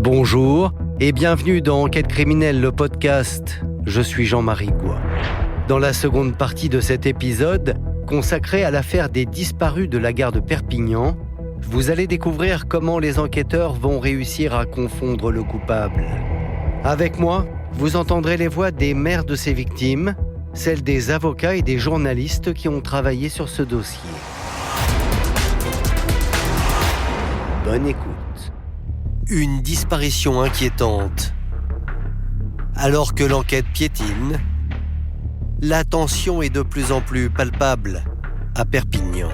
Bonjour et bienvenue dans Enquête criminelle, le podcast. Je suis Jean-Marie Goua. Dans la seconde partie de cet épisode, consacré à l'affaire des disparus de la gare de Perpignan, vous allez découvrir comment les enquêteurs vont réussir à confondre le coupable. Avec moi, vous entendrez les voix des mères de ces victimes, celles des avocats et des journalistes qui ont travaillé sur ce dossier. Bonne écoute. Une disparition inquiétante. Alors que l'enquête piétine, la tension est de plus en plus palpable à Perpignan.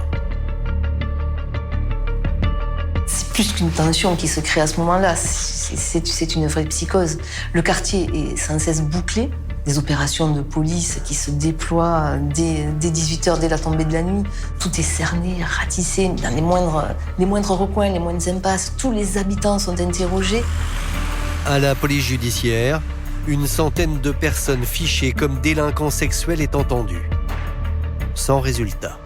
C'est plus qu'une tension qui se crée à ce moment-là, c'est une vraie psychose. Le quartier est sans cesse bouclé, des opérations de police qui se déploient dès 18h, dès la tombée de la nuit. Tout est cerné, ratissé, dans les moindres recoins, les moindres impasses. Tous les habitants sont interrogés. À la police judiciaire, une centaine de personnes fichées comme délinquants sexuels est entendue. Sans résultat.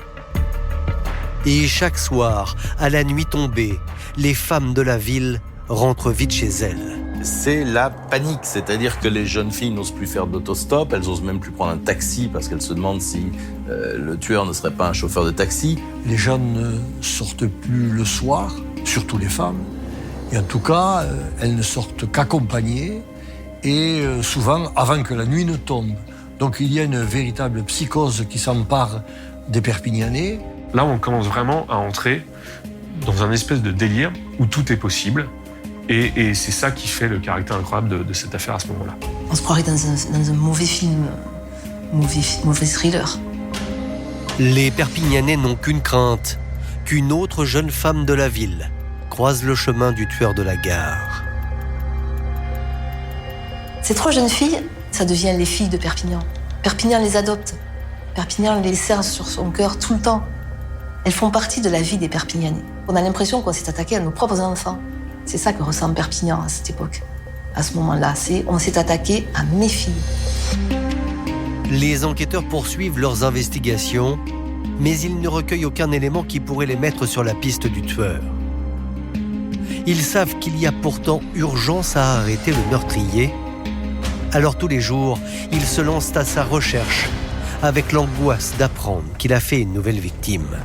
Et chaque soir, à la nuit tombée, les femmes de la ville rentrent vite chez elles. C'est la panique, c'est-à-dire que les jeunes filles n'osent plus faire d'autostop, elles n'osent même plus prendre un taxi parce qu'elles se demandent si le tueur ne serait pas un chauffeur de taxi. Les jeunes ne sortent plus le soir, surtout les femmes, et en tout cas, elles ne sortent qu'accompagnées et souvent avant que la nuit ne tombe. Donc il y a une véritable psychose qui s'empare des Perpignanais. Là, on commence vraiment à entrer dans un espèce de délire où tout est possible. Et c'est ça qui fait le caractère incroyable de cette affaire à ce moment-là. On se croirait dans un mauvais film, mauvais thriller. Les Perpignanais n'ont qu'une crainte, qu'une autre jeune femme de la ville croise le chemin du tueur de la gare. Ces trois jeunes filles, ça devient les filles de Perpignan. Perpignan les adopte. Perpignan les serre sur son cœur tout le temps. Elles font partie de la vie des Perpignanais. On a l'impression qu'on s'est attaqué à nos propres enfants. C'est ça que ressent Perpignan à cette époque. À ce moment-là, on s'est attaqué à mes filles. Les enquêteurs poursuivent leurs investigations, mais ils ne recueillent aucun élément qui pourrait les mettre sur la piste du tueur. Ils savent qu'il y a pourtant urgence à arrêter le meurtrier. Alors tous les jours, ils se lancent à sa recherche, avec l'angoisse d'apprendre qu'il a fait une nouvelle victime.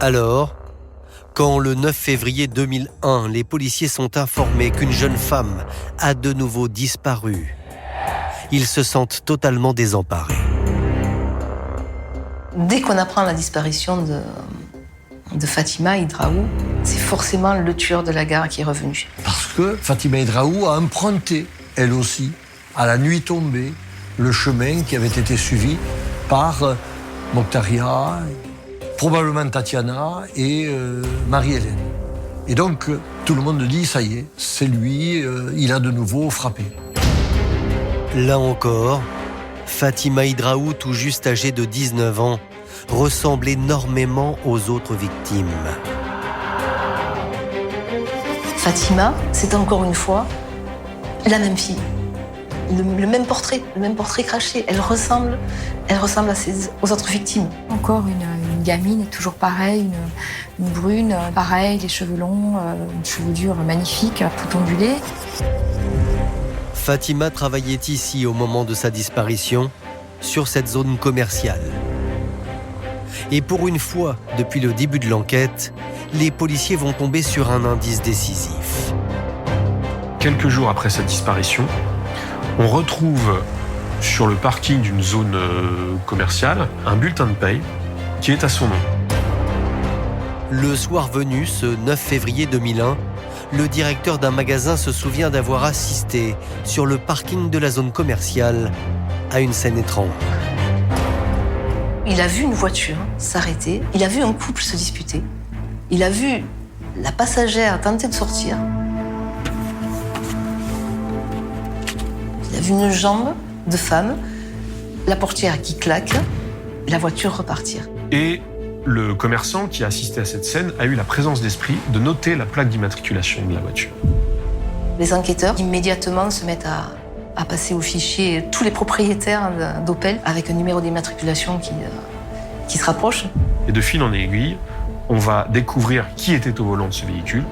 Alors, quand le 9 février 2001, les policiers sont informés qu'une jeune femme a de nouveau disparu, ils se sentent totalement désemparés. Dès qu'on apprend la disparition de Fatima Hidraou, c'est forcément le tueur de la gare qui est revenu. Parce que Fatima Hidraou a emprunté, elle aussi, à la nuit tombée, le chemin qui avait été suivi par Mokhtaria, probablement Tatiana et Marie-Hélène. Et donc, tout le monde dit, ça y est, c'est lui, il a de nouveau frappé. Là encore, Fatima Hidraou, tout juste âgée de 19 ans, ressemble énormément aux autres victimes. Fatima, c'est encore une fois la même fille. Le même portrait craché. Elle ressemble aux autres victimes. Encore une gamine, toujours pareille, une brune, pareil, les cheveux longs, une chevelure magnifique, tout ondulée. Fatima travaillait ici au moment de sa disparition, sur cette zone commerciale. Et pour une fois, depuis le début de l'enquête, les policiers vont tomber sur un indice décisif. Quelques jours après sa disparition, on retrouve sur le parking d'une zone commerciale un bulletin de paye qui est à son nom. Le soir venu, ce 9 février 2001, le directeur d'un magasin se souvient d'avoir assisté, sur le parking de la zone commerciale, à une scène étrange. Il a vu une voiture s'arrêter, il a vu un couple se disputer, il a vu la passagère tenter de sortir, il a vu une jambe de femme, la portière qui claque, et la voiture repartir. Et le commerçant qui a assisté à cette scène a eu la présence d'esprit de noter la plaque d'immatriculation de la voiture. Les enquêteurs immédiatement se mettent à passer au fichier tous les propriétaires d'Opel avec un numéro d'immatriculation qui se rapproche. Et de fil en aiguille, on va découvrir qui était au volant de ce véhicule,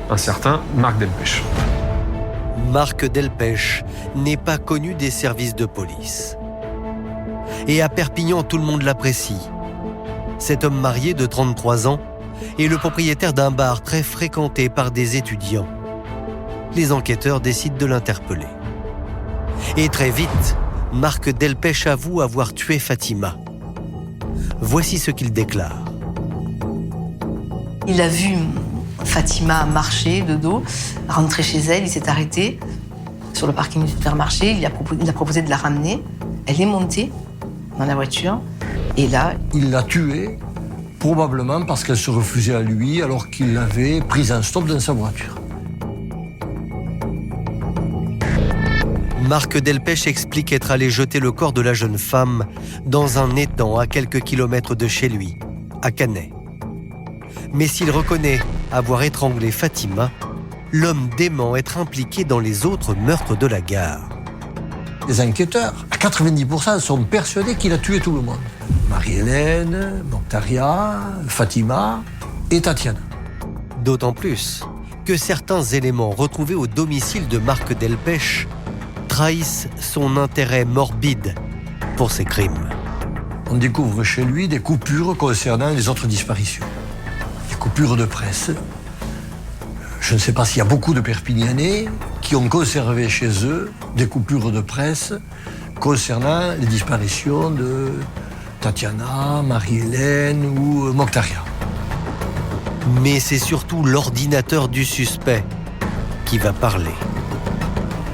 un certain Marc Delpech. Marc Delpech n'est pas connu des services de police. Et à Perpignan, tout le monde l'apprécie. Cet homme marié de 33 ans est le propriétaire d'un bar très fréquenté par des étudiants. Les enquêteurs décident de l'interpeller. Et très vite, Marc Delpech avoue avoir tué Fatima. Voici ce qu'il déclare. Il a vu Fatima marcher de dos, rentrer chez elle, il s'est arrêté sur le parking du supermarché, il a proposé de la ramener. Elle est montée dans la voiture et là... Il l'a tuée, probablement parce qu'elle se refusait à lui alors qu'il l'avait prise en stop dans sa voiture. Marc Delpech explique être allé jeter le corps de la jeune femme dans un étang à quelques kilomètres de chez lui, à Canet. Mais s'il reconnaît avoir étranglé Fatima, l'homme dément être impliqué dans les autres meurtres de la gare. Les enquêteurs, à 90%, sont persuadés qu'il a tué tout le monde. Marie-Hélène, Mokhtaria, Fatima et Tatiana. D'autant plus que certains éléments retrouvés au domicile de Marc Delpech trahissent son intérêt morbide pour ces crimes. On découvre chez lui des coupures concernant les autres disparitions. Des coupures de presse. Je ne sais pas s'il y a beaucoup de Perpignanais qui ont conservé chez eux des coupures de presse concernant les disparitions de Tatiana, Marie-Hélène ou Mokhtaria. Mais c'est surtout l'ordinateur du suspect qui va parler.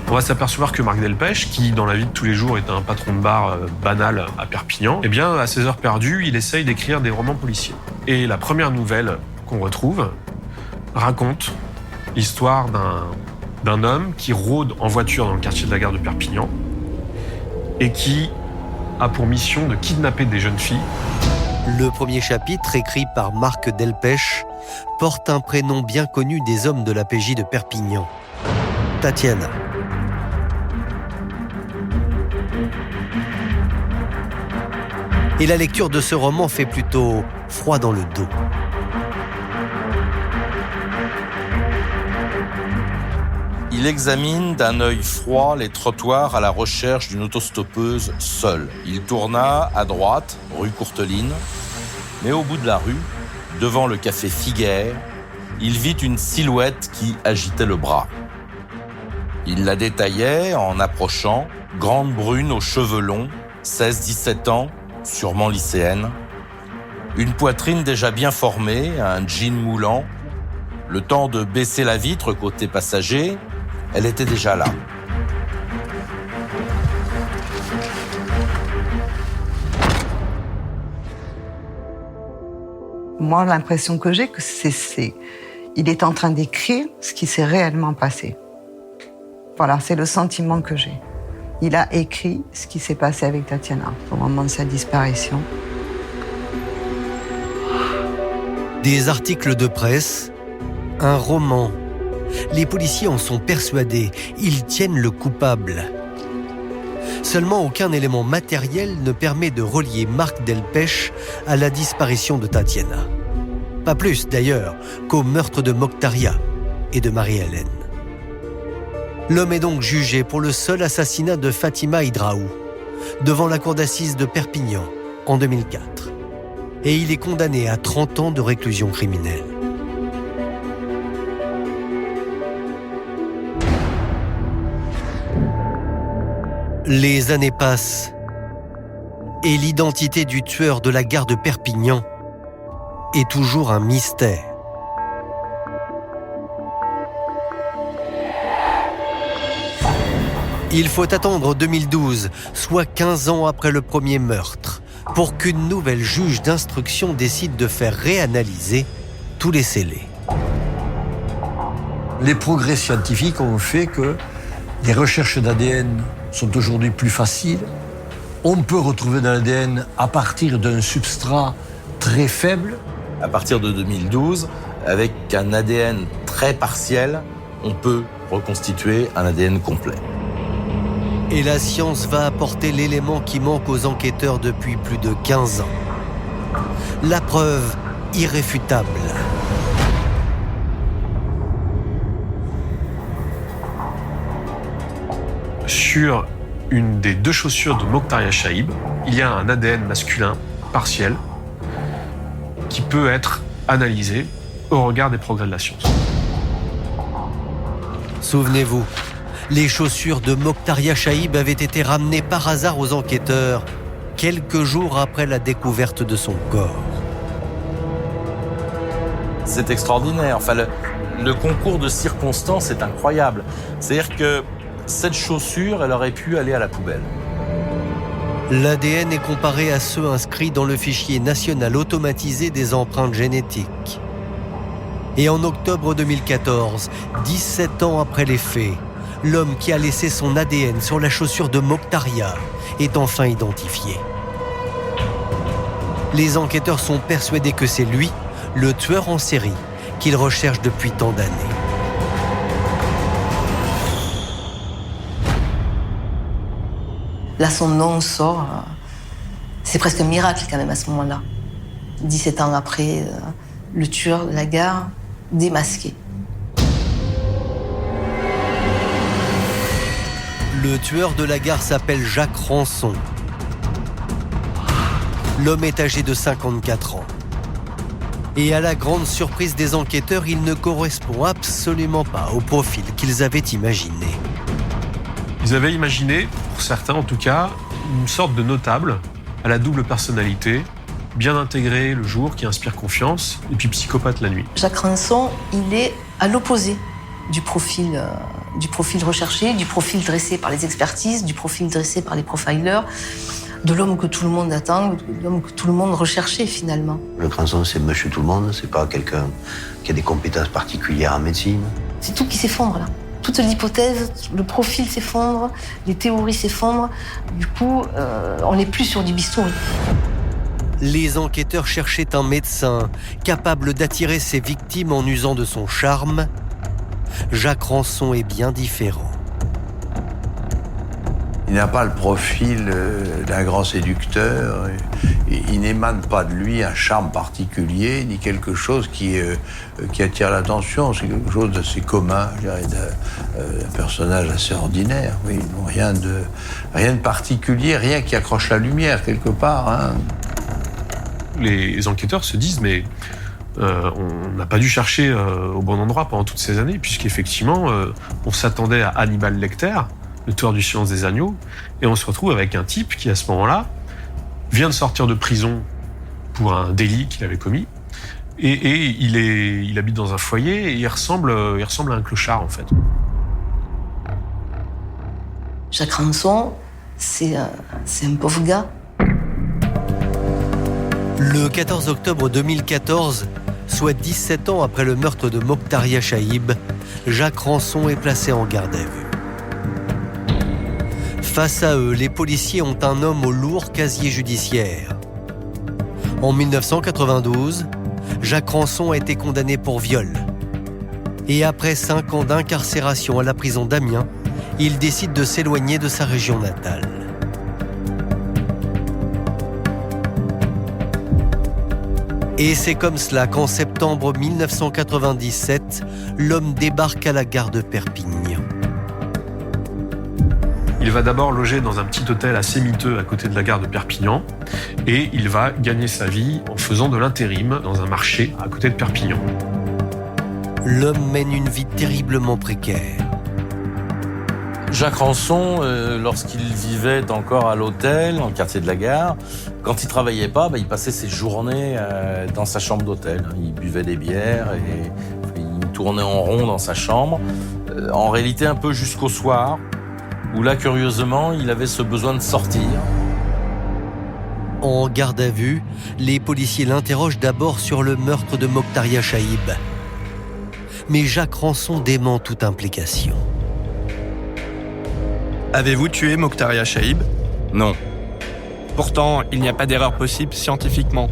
On va s'apercevoir que Marc Delpech, qui dans la vie de tous les jours est un patron de bar banal à Perpignan, eh bien à ses heures perdues, il essaye d'écrire des romans policiers. Et la première nouvelle qu'on retrouve raconte l'histoire d'un homme qui rôde en voiture dans le quartier de la gare de Perpignan et qui a pour mission de kidnapper des jeunes filles. Le premier chapitre, écrit par Marc Delpech, porte un prénom bien connu des hommes de la PJ de Perpignan, Tatiana. Et la lecture de ce roman fait plutôt froid dans le dos. Il examine d'un œil froid les trottoirs à la recherche d'une autostoppeuse seule. Il tourna à droite, rue Courteline, mais au bout de la rue, devant le café Figuère, il vit une silhouette qui agitait le bras. Il la détaillait en approchant, grande brune aux cheveux longs, 16-17 ans, sûrement lycéenne, une poitrine déjà bien formée, un jean moulant. Le temps de baisser la vitre côté passager, elle était déjà là. Moi, l'impression que j'ai, il est en train d'écrire ce qui s'est réellement passé. Voilà, c'est le sentiment que j'ai. Il a écrit ce qui s'est passé avec Tatiana au moment de sa disparition. Des articles de presse, un roman. Les policiers en sont persuadés, ils tiennent le coupable. Seulement, aucun élément matériel ne permet de relier Marc Delpech à la disparition de Tatiana. Pas plus, d'ailleurs, qu'au meurtre de Mokhtaria et de Marie-Hélène. L'homme est donc jugé pour le seul assassinat de Fatima Hydraou, devant la cour d'assises de Perpignan, en 2004. Et il est condamné à 30 ans de réclusion criminelle. Les années passent et l'identité du tueur de la gare de Perpignan est toujours un mystère. Il faut attendre 2012, soit 15 ans après le premier meurtre, pour qu'une nouvelle juge d'instruction décide de faire réanalyser tous les scellés. Les progrès scientifiques ont fait que les recherches d'ADN sont aujourd'hui plus faciles. On peut retrouver de l'ADN à partir d'un substrat très faible. À partir de 2012, avec un ADN très partiel, on peut reconstituer un ADN complet. Et la science va apporter l'élément qui manque aux enquêteurs depuis plus de 15 ans. La preuve irréfutable. Sur une des 2 chaussures de Mokhtaria Chaïb, il y a un ADN masculin partiel qui peut être analysé au regard des progrès de la science. Souvenez-vous, les chaussures de Mokhtaria Chaïb avaient été ramenées par hasard aux enquêteurs quelques jours après la découverte de son corps. C'est extraordinaire. Enfin, le concours de circonstances est incroyable. C'est-à-dire que cette chaussure, elle aurait pu aller à la poubelle. L'ADN est comparé à ceux inscrits dans le fichier national automatisé des empreintes génétiques. Et en octobre 2014, 17 ans après les faits, l'homme qui a laissé son ADN sur la chaussure de Mokhtaria est enfin identifié. Les enquêteurs sont persuadés que c'est lui, le tueur en série, qu'ils recherchent depuis tant d'années. Là, son nom sort. C'est presque un miracle quand même à ce moment-là. 17 ans après, le tueur de la gare, démasqué. Le tueur de la gare s'appelle Jacques Rançon. L'homme est âgé de 54 ans. Et à la grande surprise des enquêteurs, il ne correspond absolument pas au profil qu'ils avaient imaginé. Ils avaient imaginé, pour certains en tout cas, une sorte de notable à la double personnalité, bien intégré le jour, qui inspire confiance, et puis psychopathe la nuit. Jacques Rançon, il est à l'opposé du profil recherché, du profil dressé par les expertises, du profil dressé par les profilers, de l'homme que tout le monde attend, de l'homme que tout le monde recherchait finalement. Le Rançon, c'est monsieur tout le monde, c'est pas quelqu'un qui a des compétences particulières en médecine. C'est tout qui s'effondre là. Toute l'hypothèse, le profil s'effondre, les théories s'effondrent. Du coup, on n'est plus sur du bistouri. Les enquêteurs cherchaient un médecin capable d'attirer ses victimes en usant de son charme. Jacques Rançon est bien différent. Il n'a pas le profil d'un grand séducteur. Il n'émane pas de lui un charme particulier, ni quelque chose qui attire l'attention. C'est quelque chose d'assez commun, je dirais, d'un personnage assez ordinaire. Oui, rien de particulier, rien qui accroche la lumière quelque part. Hein. Les enquêteurs se disent, mais on n'a pas dû chercher au bon endroit pendant toutes ces années, puisqu'effectivement, on s'attendait à Hannibal Lecter, le tueur du Silence des Agneaux, et on se retrouve avec un type qui, à ce moment-là, vient de sortir de prison pour un délit qu'il avait commis, et il habite dans un foyer, et il ressemble à un clochard, en fait. Jacques Rançon, c'est un pauvre gars. Le 14 octobre 2014, soit 17 ans après le meurtre de Mokhtaria Chaïb, Jacques Rançon est placé en garde à vue. Face à eux, les policiers ont un homme au lourd casier judiciaire. En 1992, Jacques Rançon a été condamné pour viol. Et après 5 ans d'incarcération à la prison d'Amiens, il décide de s'éloigner de sa région natale. Et c'est comme cela qu'en septembre 1997, l'homme débarque à la gare de Perpignan. Il va d'abord loger dans un petit hôtel assez miteux à côté de la gare de Perpignan et il va gagner sa vie en faisant de l'intérim dans un marché à côté de Perpignan. L'homme mène une vie terriblement précaire. Jacques Rançon, lorsqu'il vivait encore à l'hôtel, dans le quartier de la gare, quand il travaillait pas, il passait ses journées dans sa chambre d'hôtel. Il buvait des bières et il tournait en rond dans sa chambre. En réalité, un peu jusqu'au soir, où là, curieusement, il avait ce besoin de sortir. En garde à vue, les policiers l'interrogent d'abord sur le meurtre de Mokhtaria Chaïb. Mais Jacques Rançon dément toute implication. Avez-vous tué Mokhtaria Chaïb ? Non. Pourtant, il n'y a pas d'erreur possible scientifiquement.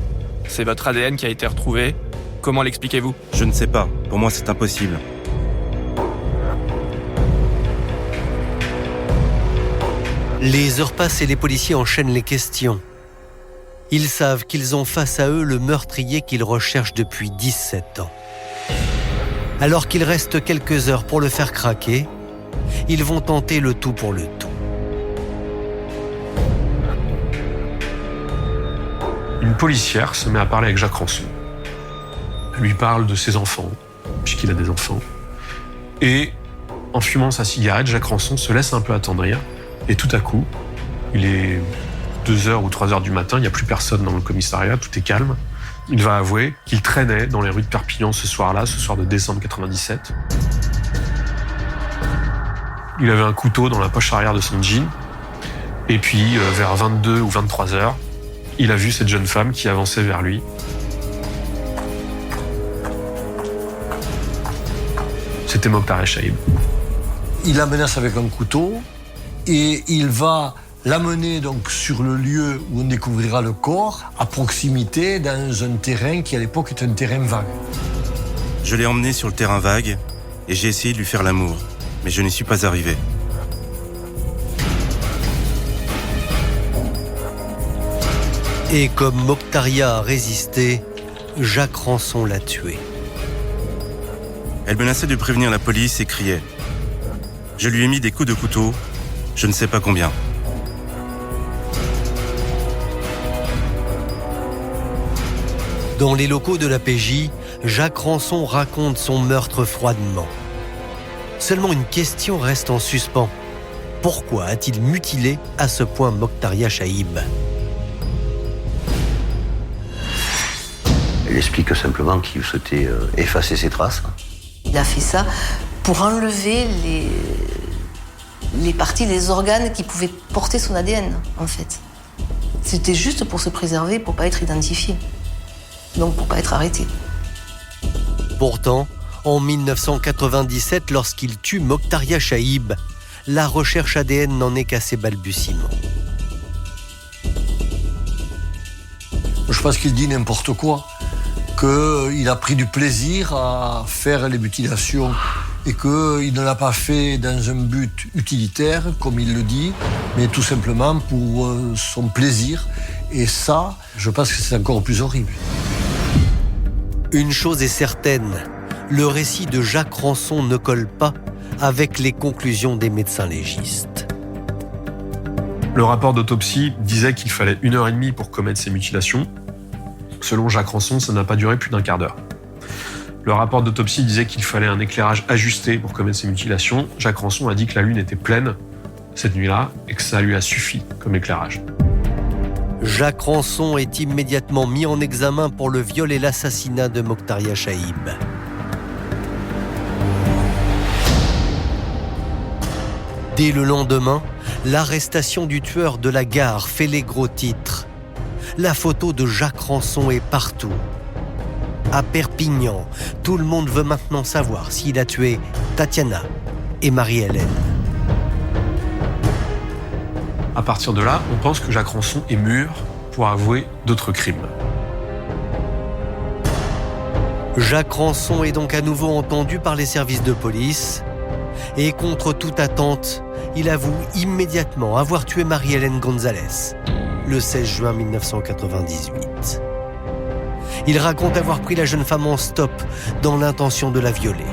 C'est votre ADN qui a été retrouvé. Comment l'expliquez-vous ? Je ne sais pas. Pour moi, c'est impossible. Les heures passent et les policiers enchaînent les questions. Ils savent qu'ils ont face à eux le meurtrier qu'ils recherchent depuis 17 ans. Alors qu'il reste quelques heures pour le faire craquer, ils vont tenter le tout pour le tout. Une policière se met à parler avec Jacques Rançon. Elle lui parle de ses enfants, puisqu'il a des enfants. Et en fumant sa cigarette, Jacques Rançon se laisse un peu attendrir. Et tout à coup, il est 2h ou 3h du matin, il n'y a plus personne dans le commissariat, tout est calme. Il va avouer qu'il traînait dans les rues de Perpignan ce soir-là, ce soir de décembre 97. Il avait un couteau dans la poche arrière de son jean. Et puis, vers 22 ou 23h, il a vu cette jeune femme qui avançait vers lui. C'était Mokhtar Chaïb. Il la menace avec un couteau et il va l'amener donc sur le lieu où on découvrira le corps, à proximité, dans un terrain qui à l'époque était un terrain vague. Je l'ai emmené sur le terrain vague et j'ai essayé de lui faire l'amour, mais je n'y suis pas arrivé. Et comme Mokhtaria a résisté, Jacques Rançon l'a tué. Elle menaçait de prévenir la police et criait. Je lui ai mis des coups de couteau, je ne sais pas combien. Dans les locaux de la PJ, Jacques Rançon raconte son meurtre froidement. Seulement une question reste en suspens. Pourquoi a-t-il mutilé à ce point Mokhtaria Chaïb ? Elle explique simplement qu'il souhaitait effacer ses traces. Il a fait ça pour enlever les parties, les organes qui pouvaient porter son ADN, en fait. C'était juste pour se préserver, pour ne pas être identifié. Donc pour ne pas être arrêté. Pourtant, en 1997, lorsqu'il tue Mokhtaria Chaïb, la recherche ADN n'en est qu'à ses balbutiements. Je pense qu'il dit n'importe quoi, qu'il a pris du plaisir à faire les mutilations et qu'il ne l'a pas fait dans un but utilitaire, comme il le dit, mais tout simplement pour son plaisir. Et ça, je pense que c'est encore plus horrible. Une chose est certaine, le récit de Jacques Rançon ne colle pas avec les conclusions des médecins légistes. Le rapport d'autopsie disait qu'il fallait 1h30 pour commettre ces mutilations. Selon Jacques Rançon, ça n'a pas duré plus d'un quart d'heure. Le rapport d'autopsie disait qu'il fallait un éclairage ajusté pour commettre ces mutilations. Jacques Rançon a dit que la lune était pleine cette nuit-là et que ça lui a suffi comme éclairage. Jacques Rançon est immédiatement mis en examen pour le viol et l'assassinat de Mokhtaria Chaïb. Dès le lendemain, l'arrestation du tueur de la gare fait les gros titres. La photo de Jacques Rançon est partout. À Perpignan, tout le monde veut maintenant savoir s'il a tué Tatiana et Marie-Hélène. À partir de là, on pense que Jacques Rançon est mûr pour avouer d'autres crimes. Jacques Rançon est donc à nouveau entendu par les services de police et contre toute attente, il avoue immédiatement avoir tué Marie-Hélène González le 16 juin 1998. Il raconte avoir pris la jeune femme en stop dans l'intention de la violer.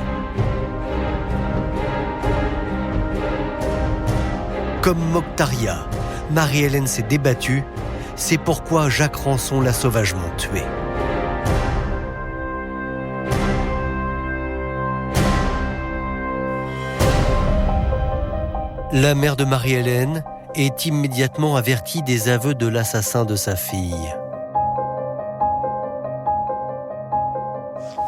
Comme Mokhtaria, Marie-Hélène s'est débattue, c'est pourquoi Jacques Rançon l'a sauvagement tuée. La mère de Marie-Hélène est immédiatement avertie des aveux de l'assassin de sa fille.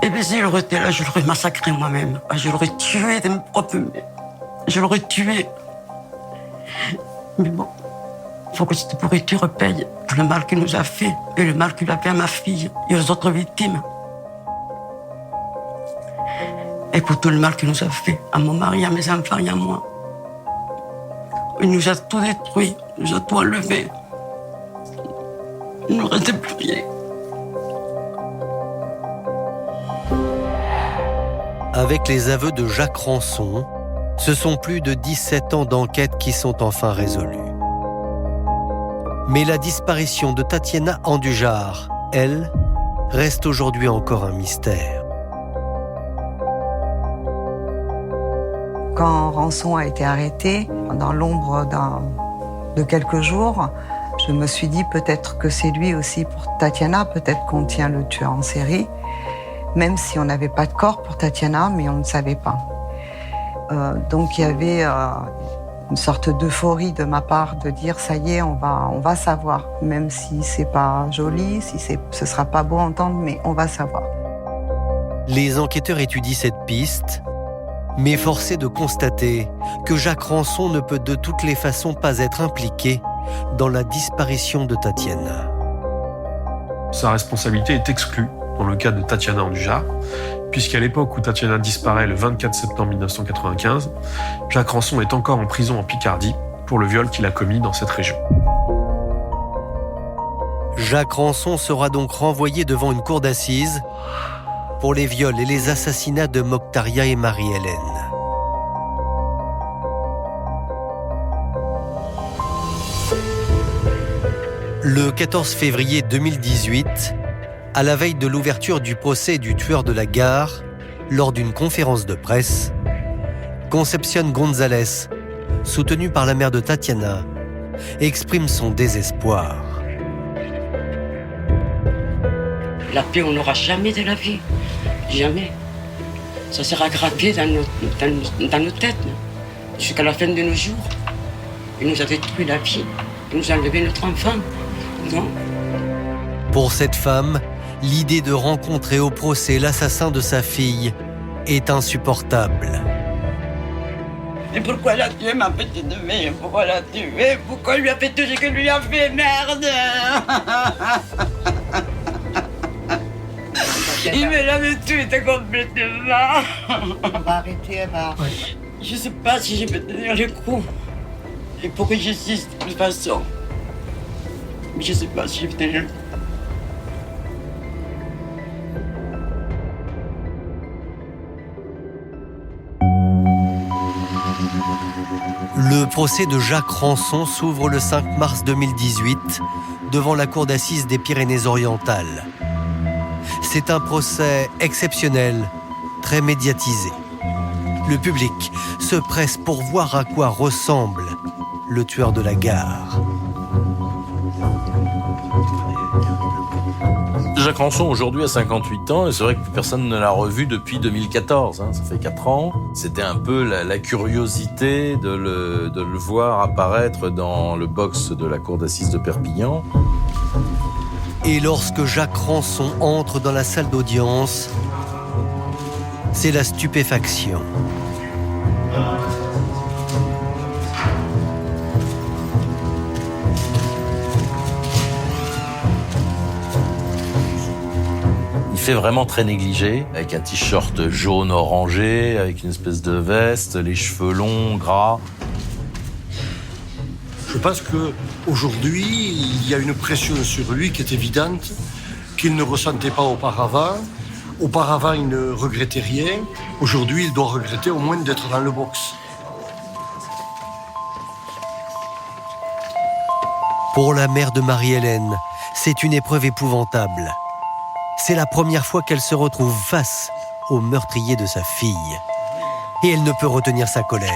Eh bien, si j'aurais été là, je l'aurais massacré moi-même. Je l'aurais tué de mes propres mains. Je l'aurais tué. Mais bon, il faut que cette pourriture paye pour le mal qu'il nous a fait et le mal qu'il a fait à ma fille et aux autres victimes. Et pour tout le mal qu'il nous a fait à mon mari, à mes enfants et à moi. Il nous a tout détruit, il nous a tout enlevé. Il ne nous restait plus rien. Avec les aveux de Jacques Rançon, ce sont plus de 17 ans d'enquête qui sont enfin résolus. Mais la disparition de Tatiana Andujar, elle, reste aujourd'hui encore un mystère. Quand Rançon a été arrêté, dans l'ombre de quelques jours, je me suis dit peut-être que c'est lui aussi pour Tatiana, peut-être qu'on tient le tueur en série, même si on n'avait pas de corps pour Tatiana, mais on ne savait pas. Donc il y avait une sorte d'euphorie de ma part de dire ça y est, on va savoir, même si c'est pas joli, si ce sera pas beau à entendre, mais on va savoir. Les enquêteurs étudient cette piste, mais force est de constater que Jacques Rançon ne peut de toutes les façons pas être impliqué dans la disparition de Tatiana. Sa responsabilité est exclue dans le cas de Tatiana Andujar, puisqu'à l'époque où Tatiana disparaît le 24 septembre 1995, Jacques Rançon est encore en prison en Picardie pour le viol qu'il a commis dans cette région. Jacques Rançon sera donc renvoyé devant une cour d'assises pour les viols et les assassinats de Mokhtaria et Marie-Hélène. Le 14 février 2018, à la veille de l'ouverture du procès du tueur de la gare, lors d'une conférence de presse, Concepción González, soutenue par la mère de Tatiana, exprime son désespoir. La paix, on n'aura jamais de la vie. Jamais. Ça sera gravé dans nos têtes jusqu'à la fin de nos jours. Il nous a détruit la vie. Il nous a enlevé notre enfant. Non. Pour cette femme, l'idée de rencontrer au procès l'assassin de sa fille est insupportable. Et pourquoi elle a tué ma petite fille? Pourquoi elle a tué? Pourquoi il lui a fait tout ce que lui a fait? Merde! Il me l'avait tué complètement. On va arrêter, elle va... Ouais. Je sais pas si je peux tenir le coup. Il faut que j'existe de toute façon. Mais je sais pas si je peux tenir le coup. Le procès de Jacques Rançon s'ouvre le 5 mars 2018 devant la cour d'assises des Pyrénées-Orientales. C'est un procès exceptionnel, très médiatisé. Le public se presse pour voir à quoi ressemble le tueur de la gare. Jacques Rançon aujourd'hui a 58 ans et c'est vrai que personne ne l'a revu depuis 2014, ça fait 4 ans. C'était un peu la curiosité de le voir apparaître dans le box de la cour d'assises de Perpignan. Et lorsque Jacques Rançon entre dans la salle d'audience, c'est la stupéfaction. Il fait vraiment très négligé, avec un t-shirt jaune orangé, avec une espèce de veste, les cheveux longs, gras. Je pense qu'aujourd'hui, il y a une pression sur lui qui est évidente, qu'il ne ressentait pas auparavant. Auparavant, il ne regrettait rien. Aujourd'hui, il doit regretter au moins d'être dans le box. Pour la mère de Marie-Hélène, c'est une épreuve épouvantable. C'est la première fois qu'elle se retrouve face au meurtrier de sa fille. Et elle ne peut retenir sa colère.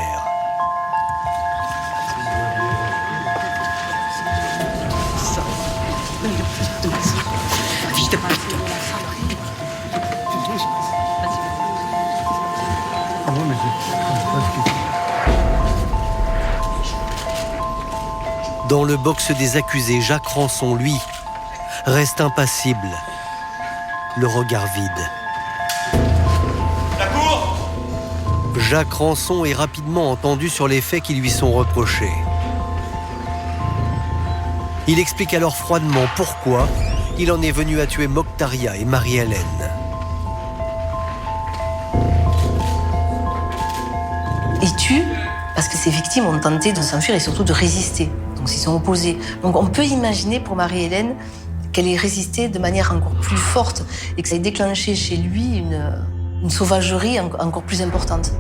Dans le box des accusés, Jacques Rançon, lui, reste impassible, le regard vide. La cour! Jacques Rançon est rapidement entendu sur les faits qui lui sont reprochés. Il explique alors froidement pourquoi il en est venu à tuer Mokhtaria et Marie-Hélène. Il tue parce que ses victimes ont tenté de s'enfuir et surtout de résister. Donc ils sont opposés. Donc on peut imaginer pour Marie-Hélène qu'elle ait résisté de manière encore plus forte et que ça ait déclenché chez lui une sauvagerie encore plus importante.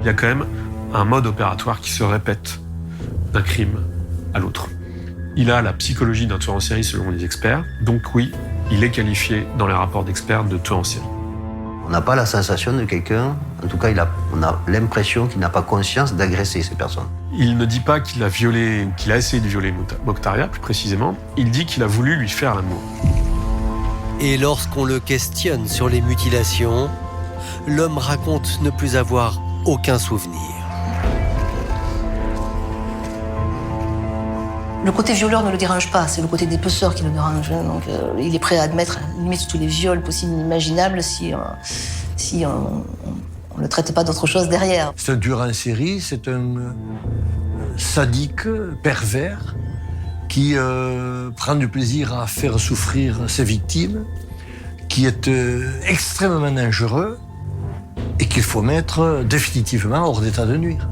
Il y a quand même un mode opératoire qui se répète d'un crime à l'autre. Il a la psychologie d'un tueur en série selon les experts, donc oui, il est qualifié dans les rapports d'experts de tueur en série. On n'a pas la sensation de quelqu'un, en tout cas on a l'impression qu'il n'a pas conscience d'agresser ces personnes. Il ne dit pas qu'il a violé ou qu'il a essayé de violer Mokhtaria, plus précisément. Il dit qu'il a voulu lui faire l'amour. Et lorsqu'on le questionne sur les mutilations, l'homme raconte ne plus avoir aucun souvenir. Le côté violeur ne le dérange pas, c'est le côté dépeceur qui le dérange. Donc, il est prêt à admettre limite tous les viols possibles et imaginables si on ne le traite pas d'autre chose derrière. C'est un tueur en série, c'est un sadique, pervers, qui prend du plaisir à faire souffrir ses victimes, qui est extrêmement dangereux et qu'il faut mettre définitivement hors d'état de nuire.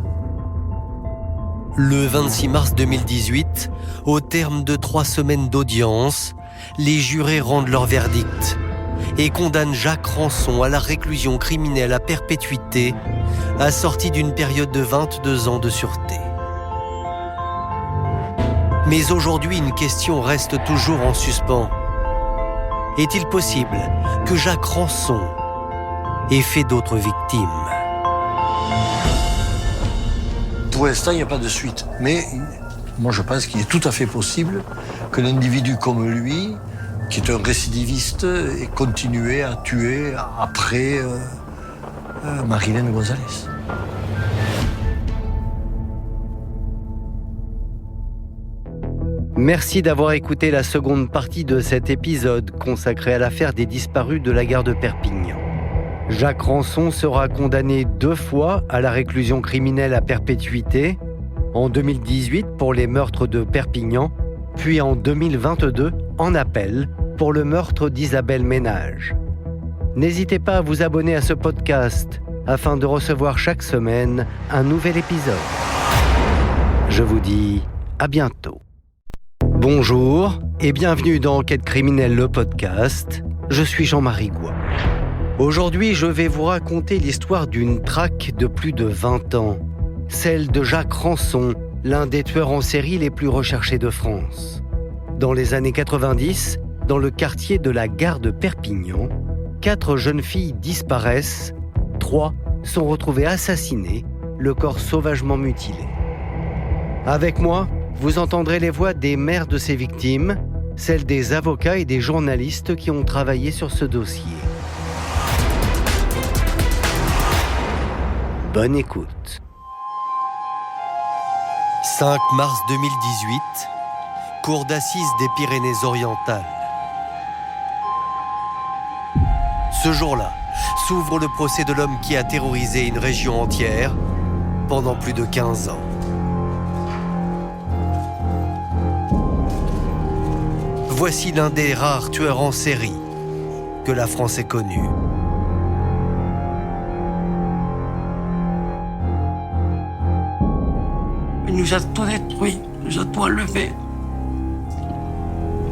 Le 26 mars 2018, au terme de 3 semaines d'audience, les jurés rendent leur verdict et condamnent Jacques Rançon à la réclusion criminelle à perpétuité, assortie d'une période de 22 ans de sûreté. Mais aujourd'hui, une question reste toujours en suspens. Est-il possible que Jacques Rançon ait fait d'autres victimes ? Pour l'instant, il n'y a pas de suite. Mais moi, je pense qu'il est tout à fait possible que l'individu comme lui, qui est un récidiviste, ait continué à tuer après Marilène Gonzalez. Merci d'avoir écouté la seconde partie de cet épisode consacré à l'affaire des disparus de la gare de Perpignan. Jacques Rançon sera condamné 2 fois à la réclusion criminelle à perpétuité, en 2018 pour les meurtres de Perpignan, puis en 2022 en appel pour le meurtre d'Isabelle Ménage. N'hésitez pas à vous abonner à ce podcast afin de recevoir chaque semaine un nouvel épisode. Je vous dis à bientôt. Bonjour et bienvenue dans Enquête criminelle, le podcast. Je suis Jean-Marie Goua. Aujourd'hui, je vais vous raconter l'histoire d'une traque de plus de 20 ans, celle de Jacques Rançon, l'un des tueurs en série les plus recherchés de France. Dans les années 90, dans le quartier de la gare de Perpignan, 4 jeunes filles disparaissent, 3 sont retrouvées assassinées, le corps sauvagement mutilé. Avec moi, vous entendrez les voix des mères de ces victimes, celles des avocats et des journalistes qui ont travaillé sur ce dossier. Bonne écoute. 5 mars 2018, cour d'assises des Pyrénées-Orientales. Ce jour-là, s'ouvre le procès de l'homme qui a terrorisé une région entière pendant plus de 15 ans. Voici l'un des rares tueurs en série que la France ait connu. Il nous a tout détruit, il nous a tout enlevé.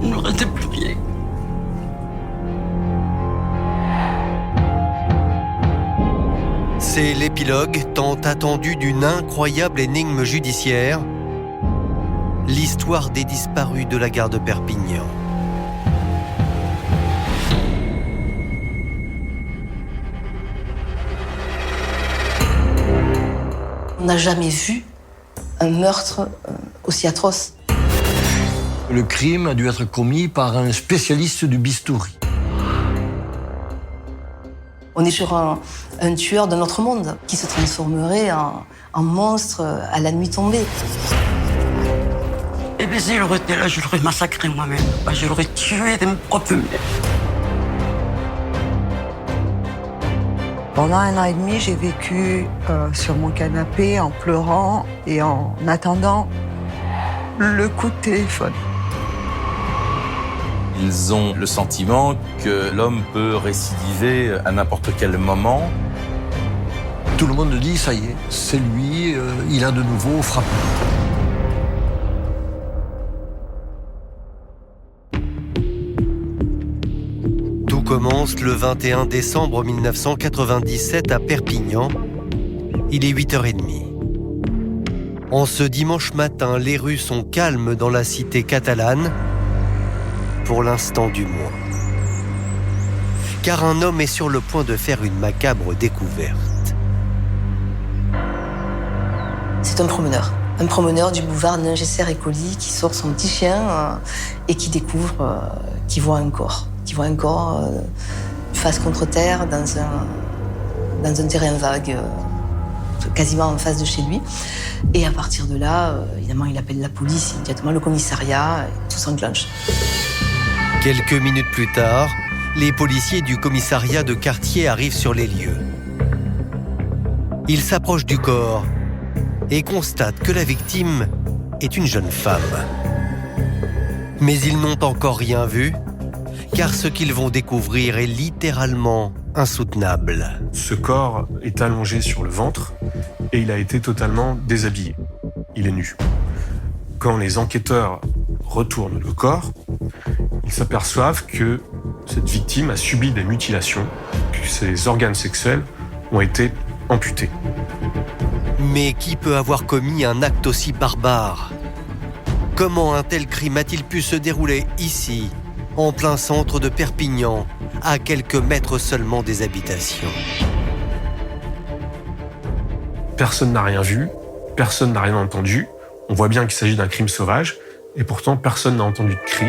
Il ne nous restait plus rien. C'est l'épilogue tant attendu d'une incroyable énigme judiciaire, l'histoire des disparus de la gare de Perpignan. On n'a jamais vu un meurtre aussi atroce. Le crime a dû être commis par un spécialiste du bistouri. On est sur un tueur d'un autre monde qui se transformerait en monstre à la nuit tombée. Et bien s'il aurait été là, je l'aurais massacré moi-même. Je l'aurais tué de mes propres mains. Pendant 1 an et demi, j'ai vécu sur mon canapé en pleurant et en attendant le coup de téléphone. Ils ont le sentiment que l'homme peut récidiver à n'importe quel moment. Tout le monde dit, ça y est, c'est lui, il a de nouveau frappé. Tout commence le 21 décembre 1997 à Perpignan. Il est 8h30. En ce dimanche matin, les rues sont calmes dans la cité catalane, pour l'instant du moins. Car un homme est sur le point de faire une macabre découverte. C'est un promeneur du boulevard Ningesser et Colli qui sort son petit chien et qui découvre, qui voit un corps. Face contre terre dans un terrain vague, quasiment en face de chez lui. Et à partir de là, évidemment, il appelle la police, immédiatement le commissariat, et tout s'enclenche. Quelques minutes plus tard, les policiers du commissariat de quartier arrivent sur les lieux. Ils s'approchent du corps et constatent que la victime est une jeune femme. Mais ils n'ont encore rien vu, car ce qu'ils vont découvrir est littéralement insoutenable. Ce corps est allongé sur le ventre et il a été totalement déshabillé. Il est nu. Quand les enquêteurs retournent le corps, ils s'aperçoivent que cette victime a subi des mutilations, que ses organes sexuels ont été amputés. Mais qui peut avoir commis un acte aussi barbare ? Comment un tel crime a-t-il pu se dérouler ici, en plein centre de Perpignan, à quelques mètres seulement des habitations ? Personne n'a rien vu, personne n'a rien entendu. On voit bien qu'il s'agit d'un crime sauvage, et pourtant personne n'a entendu de cri.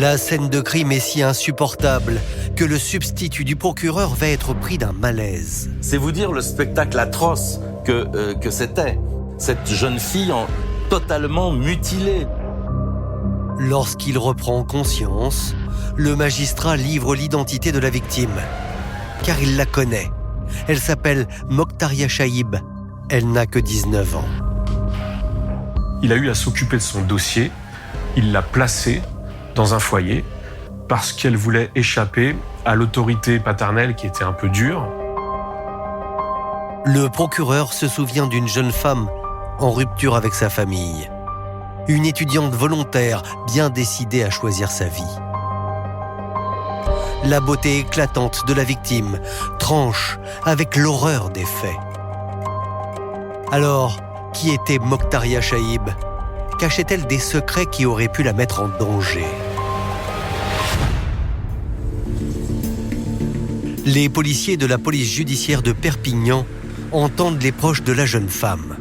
La scène de crime est si insupportable que le substitut du procureur va être pris d'un malaise. C'est vous dire le spectacle atroce que c'était. Cette jeune fille totalement mutilée. Lorsqu'il reprend conscience, le magistrat livre l'identité de la victime. Car il la connaît. Elle s'appelle Mokhtaria Chaïb. Elle n'a que 19 ans. Il a eu à s'occuper de son dossier. Il l'a placée dans un foyer parce qu'elle voulait échapper à l'autorité paternelle qui était un peu dure. Le procureur se souvient d'une jeune femme en rupture avec sa famille. Une étudiante volontaire, bien décidée à choisir sa vie. La beauté éclatante de la victime tranche avec l'horreur des faits. Alors, qui était Mokhtaria Chaïb ? Cachait-elle des secrets qui auraient pu la mettre en danger ? Les policiers de la police judiciaire de Perpignan entendent les proches de la jeune femme.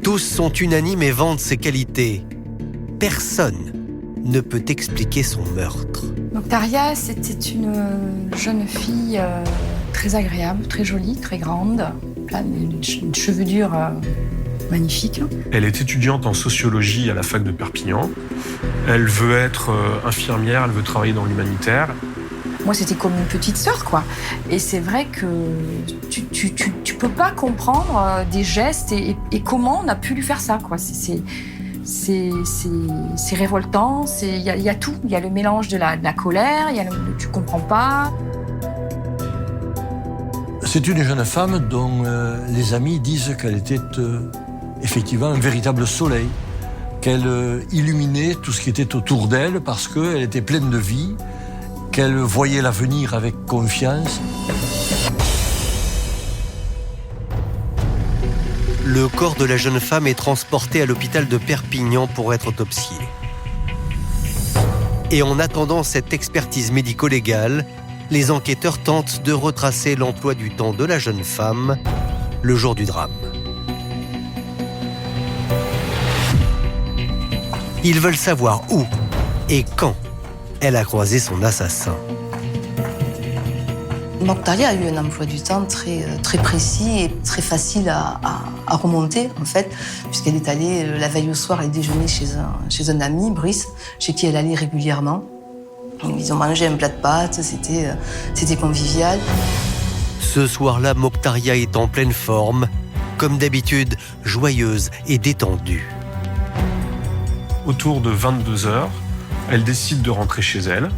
Tous sont unanimes et vantent ses qualités. Personne ne peut expliquer son meurtre. Mokhtaria, c'était une jeune fille très agréable, très jolie, très grande, une chevelure magnifique. Elle est étudiante en sociologie à la fac de Perpignan. Elle veut être infirmière, elle veut travailler dans l'humanitaire. Moi, c'était comme une petite sœur, quoi. Et c'est vrai que tu peux pas comprendre des gestes et comment on a pu lui faire ça, quoi. C'est révoltant, il y a tout. Il y a le mélange de la colère, tu comprends pas. C'est une jeune femme dont les amis disent qu'elle était effectivement un véritable soleil, qu'elle illuminait tout ce qui était autour d'elle parce qu'elle était pleine de vie, qu'elle voyait l'avenir avec confiance. Le corps de la jeune femme est transporté à l'hôpital de Perpignan pour être autopsié. Et en attendant cette expertise médico-légale, les enquêteurs tentent de retracer l'emploi du temps de la jeune femme le jour du drame. Ils veulent savoir où et quand elle a croisé son assassin. Mokhtaria a eu un emploi du temps très précis et très facile à remonter, en fait, puisqu'elle est allée la veille au soir et déjeuner chez un ami, Brice, chez qui elle allait régulièrement. Ils ont mangé un plat de pâtes, c'était convivial. Ce soir-là, Mokhtaria est en pleine forme, comme d'habitude, joyeuse et détendue. Autour de 22h, elle décide de rentrer chez elle.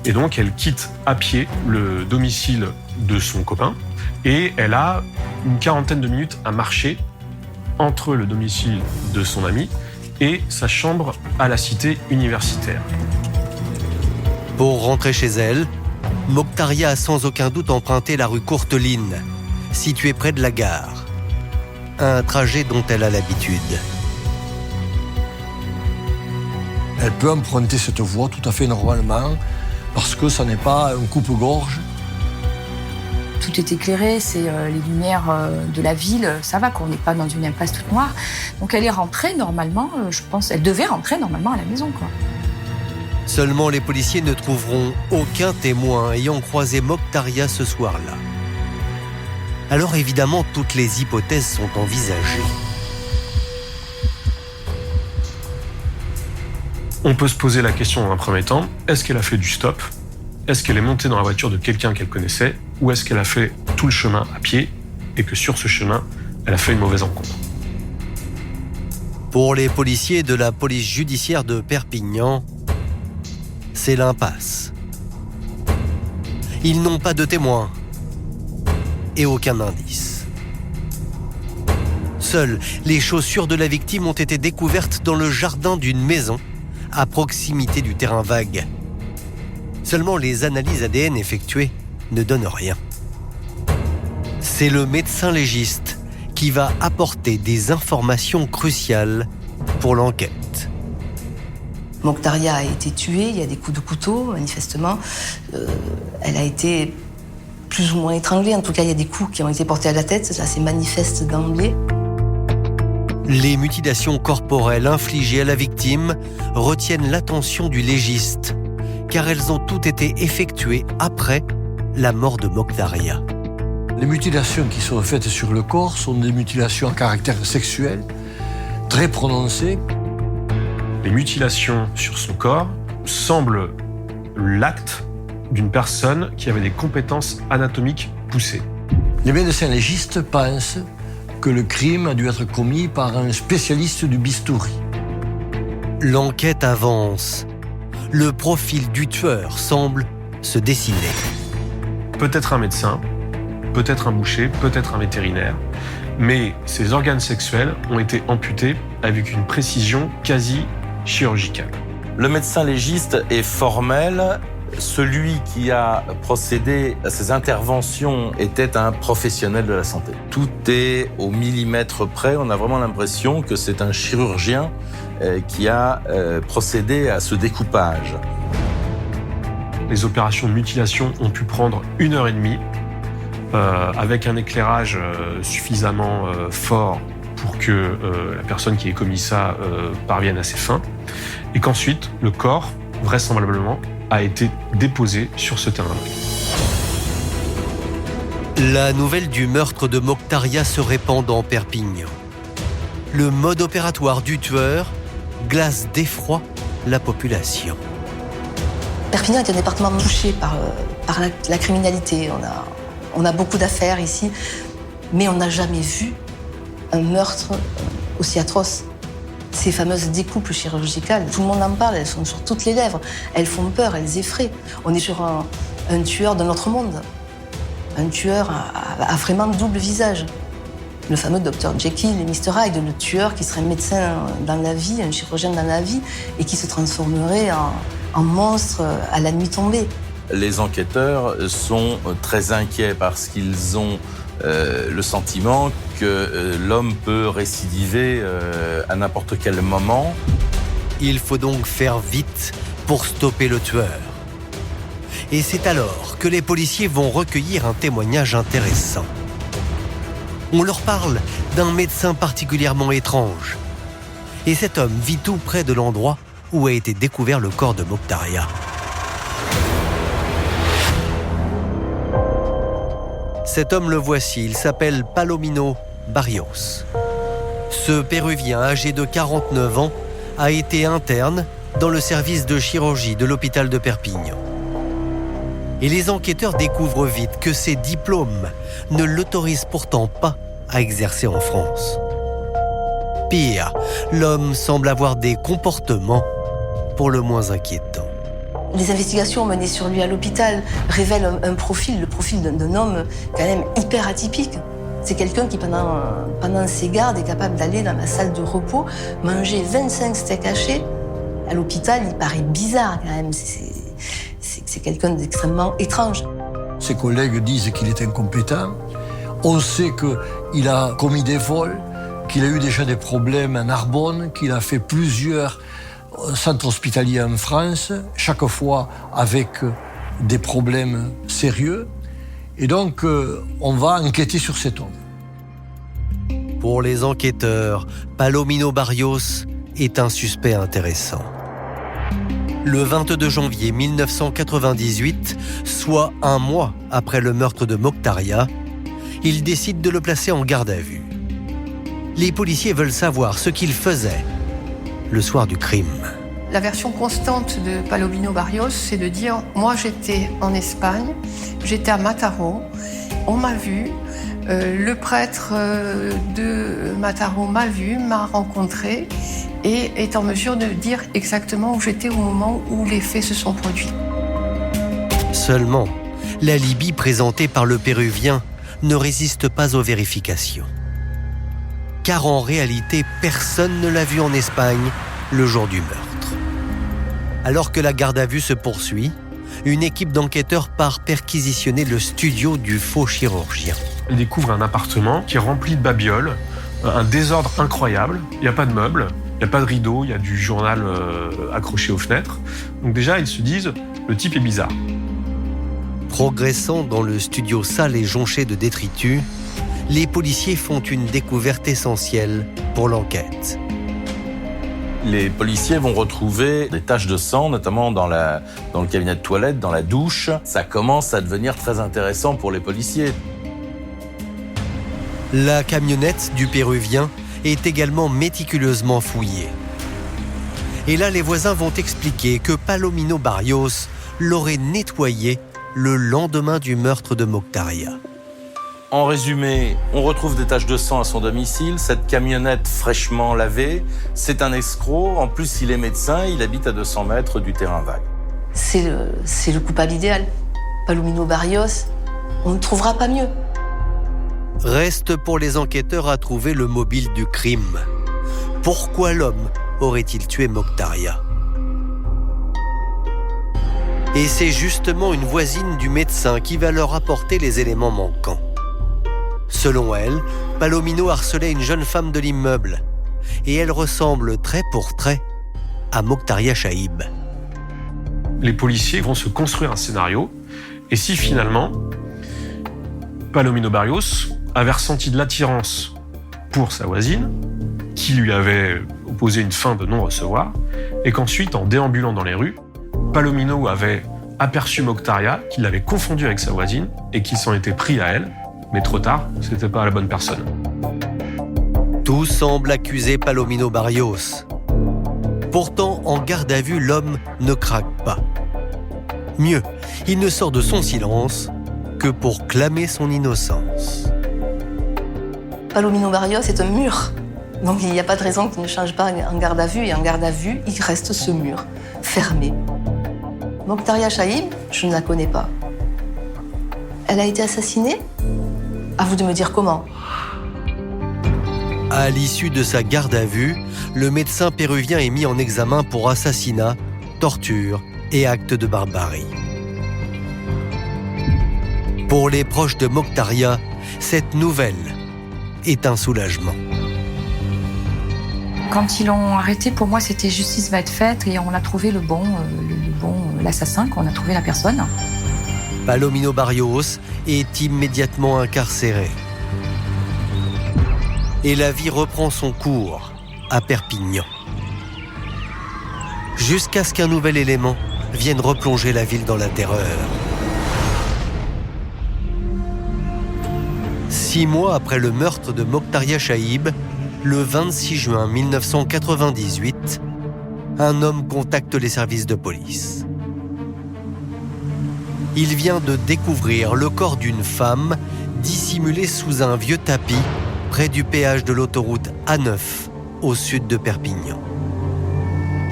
Et donc, elle quitte à pied le domicile de son copain. Et elle a une quarantaine de minutes à marcher entre le domicile de son ami et sa chambre à la cité universitaire. Pour rentrer chez elle, Mokhtaria a sans aucun doute emprunté la rue Courteline, située près de la gare. Un trajet dont elle a l'habitude. Elle peut emprunter cette voie tout à fait normalement, parce que ça n'est pas un coupe-gorge. Tout est éclairé, c'est les lumières de la ville, ça va, qu'on n'est pas dans une impasse toute noire. Donc elle est rentrée normalement, je pense, elle devait rentrer normalement à la maison, quoi. Seulement les policiers ne trouveront aucun témoin ayant croisé Mokhtaria ce soir-là. Alors évidemment, toutes les hypothèses sont envisagées. On peut se poser la question dans un premier temps, est-ce qu'elle a fait du stop ? Est-ce qu'elle est montée dans la voiture de quelqu'un qu'elle connaissait ? Ou est-ce qu'elle a fait tout le chemin à pied et que sur ce chemin, elle a fait une mauvaise rencontre ? Pour les policiers de la police judiciaire de Perpignan, c'est l'impasse. Ils n'ont pas de témoins et aucun indice. Seules les chaussures de la victime ont été découvertes dans le jardin d'une maison à proximité du terrain vague. Seulement les analyses ADN effectuées ne donnent rien. C'est le médecin légiste qui va apporter des informations cruciales pour l'enquête. Mokhtaria a été tuée, il y a des coups de couteau, manifestement. Elle a été plus ou moins étranglée. En tout cas, il y a des coups qui ont été portés à la tête. Ça, c'est manifeste d'emblée. Les mutilations corporelles infligées à la victime retiennent l'attention du légiste, car elles ont toutes été effectuées après la mort de Mokhtaria. Les mutilations qui sont faites sur le corps sont des mutilations à caractère sexuel, très prononcées. Les mutilations sur son corps semblent l'acte d'une personne qui avait des compétences anatomiques poussées. Les médecins légistes pensent que le crime a dû être commis par un spécialiste du bistouri. L'enquête avance. Le profil du tueur semble se dessiner. Peut-être un médecin, peut-être un boucher, peut-être un vétérinaire, mais ses organes sexuels ont été amputés avec une précision quasi chirurgicale. Le médecin légiste est formel. Celui qui a procédé à ces interventions était un professionnel de la santé. Tout est au millimètre près. On a vraiment l'impression que c'est un chirurgien qui a procédé à ce découpage. Les opérations de mutilation ont pu prendre 1h30 avec un éclairage suffisamment fort pour que la personne qui ait commis ça parvienne à ses fins, et qu'ensuite le corps, vraisemblablement, a été déposé sur ce terrain. La nouvelle du meurtre de Mokhtaria se répand dans Perpignan. Le mode opératoire du tueur glace d'effroi la population. Perpignan est un département touché par la criminalité. On a beaucoup d'affaires ici, mais on n'a jamais vu un meurtre aussi atroce. Ces fameuses découpes chirurgicales, tout le monde en parle, elles sont sur toutes les lèvres. Elles font peur, elles effraient. On est sur un tueur d'un autre monde. Un tueur à vraiment double visage. Le fameux Dr Jekyll et Mr Hyde, le tueur qui serait médecin dans la vie, un chirurgien dans la vie, et qui se transformerait en monstre à la nuit tombée. Les enquêteurs sont très inquiets parce qu'ils ont le sentiment que l'homme peut récidiver à n'importe quel moment. Il faut donc faire vite pour stopper le tueur. Et c'est alors que les policiers vont recueillir un témoignage intéressant. On leur parle d'un médecin particulièrement étrange. Et cet homme vit tout près de l'endroit où a été découvert le corps de Mokhtaria. Cet homme, le voici, il s'appelle Palomino Barrios. Ce Péruvien âgé de 49 ans a été interne dans le service de chirurgie de l'hôpital de Perpignan. Et les enquêteurs découvrent vite que ses diplômes ne l'autorisent pourtant pas à exercer en France. Pire, l'homme semble avoir des comportements pour le moins inquiétants. Les investigations menées sur lui à l'hôpital révèlent le profil d'un homme quand même hyper atypique. C'est quelqu'un qui, pendant ses gardes, est capable d'aller dans la salle de repos, manger 25 steaks hachés. À l'hôpital, il paraît bizarre quand même. c'est quelqu'un d'extrêmement étrange. Ses collègues disent qu'il est incompétent. On sait qu'il a commis des vols, qu'il a eu déjà des problèmes à Narbonne, qu'il a fait plusieurs centres hospitaliers en France, chaque fois avec des problèmes sérieux. Et donc, on va enquêter sur cet homme. Pour les enquêteurs, Palomino Barrios est un suspect intéressant. Le 22 janvier 1998, soit un mois après le meurtre de Mokhtaria, ils décident de le placer en garde à vue. Les policiers veulent savoir ce qu'il faisait le soir du crime. La version constante de Palomino Barrios, c'est de dire « Moi, j'étais en Espagne, j'étais à Mataró, on m'a vu, le prêtre de Mataró m'a vu, m'a rencontré et est en mesure de dire exactement où j'étais au moment où les faits se sont produits. » Seulement, l'alibi présenté par le Péruvien ne résiste pas aux vérifications. Car en réalité, personne ne l'a vu en Espagne le jour du meurtre. Alors que la garde à vue se poursuit, une équipe d'enquêteurs part perquisitionner le studio du faux chirurgien. Ils découvrent un appartement qui est rempli de babioles, un désordre incroyable. Il n'y a pas de meubles, il n'y a pas de rideaux, il y a du journal accroché aux fenêtres. Donc déjà, ils se disent, le type est bizarre. Progressant dans le studio sale et jonché de détritus, les policiers font une découverte essentielle pour l'enquête. Les policiers vont retrouver des taches de sang, notamment dans le cabinet de toilette, dans la douche. Ça commence à devenir très intéressant pour les policiers. La camionnette du Péruvien est également méticuleusement fouillée. Et là, les voisins vont expliquer que Palomino Barrios l'aurait nettoyée le lendemain du meurtre de Mokhtaria. En résumé, on retrouve des taches de sang à son domicile, cette camionnette fraîchement lavée, c'est un escroc, en plus il est médecin, il habite à 200 mètres du terrain vague. C'est le coupable idéal. Palomino Barrios, on ne trouvera pas mieux. Reste pour les enquêteurs à trouver le mobile du crime. Pourquoi l'homme aurait-il tué Mokhtaria ? Et c'est justement une voisine du médecin qui va leur apporter les éléments manquants. Selon elle, Palomino harcelait une jeune femme de l'immeuble. Et elle ressemble trait pour trait à Mokhtaria Chaïb. Les policiers vont se construire un scénario. Et si finalement, Palomino Barrios avait ressenti de l'attirance pour sa voisine, qui lui avait opposé une fin de non-recevoir, et qu'ensuite, en déambulant dans les rues, Palomino avait aperçu Mokhtaria, qu'il l'avait confondu avec sa voisine, et qu'il s'en était pris à elle, mais trop tard, c'était pas la bonne personne. Tout semble accuser Palomino Barrios. Pourtant, en garde à vue, l'homme ne craque pas. Mieux, il ne sort de son silence que pour clamer son innocence. Palomino Barrios est un mur. Donc il n'y a pas de raison qu'il ne change pas en garde à vue. Et en garde à vue, il reste ce mur, fermé. Mokhtaria Chaïb, je ne la connais pas. Elle a été assassinée ? À vous de me dire comment. À l'issue de sa garde à vue, le médecin péruvien est mis en examen pour assassinat, torture et actes de barbarie. Pour les proches de Mokhtaria, cette nouvelle est un soulagement. Quand ils l'ont arrêté, pour moi, c'était justice va être faite et on a trouvé l'assassin, on a trouvé la personne. Palomino Barrios est immédiatement incarcéré. Et la vie reprend son cours à Perpignan. Jusqu'à ce qu'un nouvel élément vienne replonger la ville dans la terreur. 6 mois après le meurtre de Mokhtaria Chaïb, le 26 juin 1998, un homme contacte les services de police. Il vient de découvrir le corps d'une femme dissimulée sous un vieux tapis près du péage de l'autoroute A9 au sud de Perpignan.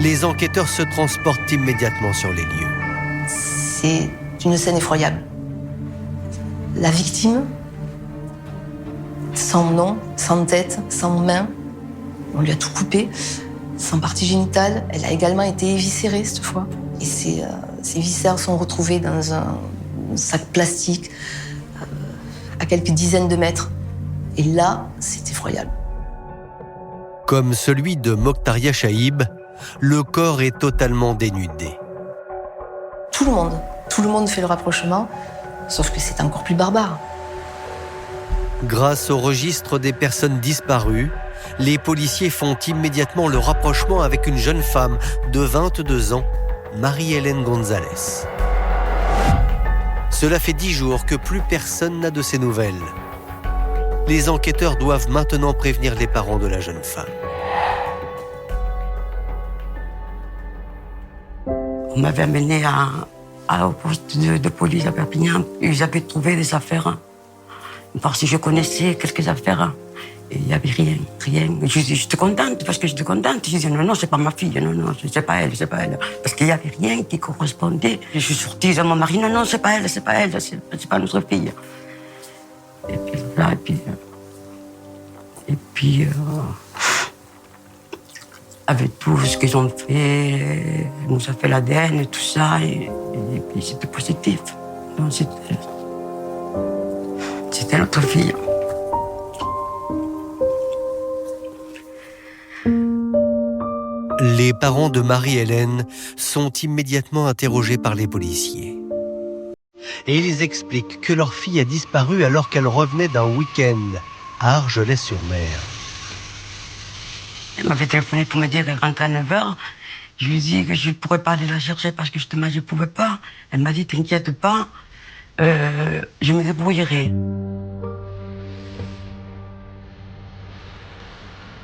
Les enquêteurs se transportent immédiatement sur les lieux. C'est une scène effroyable. La victime, sans nom, sans tête, sans main, on lui a tout coupé, sans partie génitale. Elle a également été éviscérée cette fois. Et Ses viscères sont retrouvés dans un sac plastique à quelques dizaines de mètres. Et là, c'est effroyable. Comme celui de Mokhtaria Chaïb, le corps est totalement dénudé. Tout le monde fait le rapprochement, sauf que c'est encore plus barbare. Grâce au registre des personnes disparues, les policiers font immédiatement le rapprochement avec une jeune femme de 22 ans, Marie-Hélène González. Cela fait 10 jours que plus personne n'a de ses nouvelles. Les enquêteurs doivent maintenant prévenir les parents de la jeune femme. On m'avait amené au poste de police à Perpignan. Ils avaient trouvé des affaires. Parce que je connaissais quelques affaires. Et il n'y avait rien. J'étais contente, parce que j'étais contente. Je disais, non, c'est pas ma fille, non, c'est pas elle. Parce qu'il n'y avait rien qui correspondait. Je suis sortie à mon mari, non, c'est pas elle, c'est pas notre fille. Et puis là, avec tout ce qu'ils ont fait, ils nous ont fait l'ADN et tout ça, et puis c'était positif. Donc c'était notre fille. Les parents de Marie-Hélène sont immédiatement interrogés par les policiers. Et ils expliquent que leur fille a disparu alors qu'elle revenait d'un week-end à Argelès-sur-Mer. Elle m'avait téléphoné pour me dire qu'elle rentrait à 9h. Je lui ai dit que je ne pourrais pas aller la chercher parce que justement je ne pouvais pas. Elle m'a dit, t'inquiète pas, je me débrouillerai.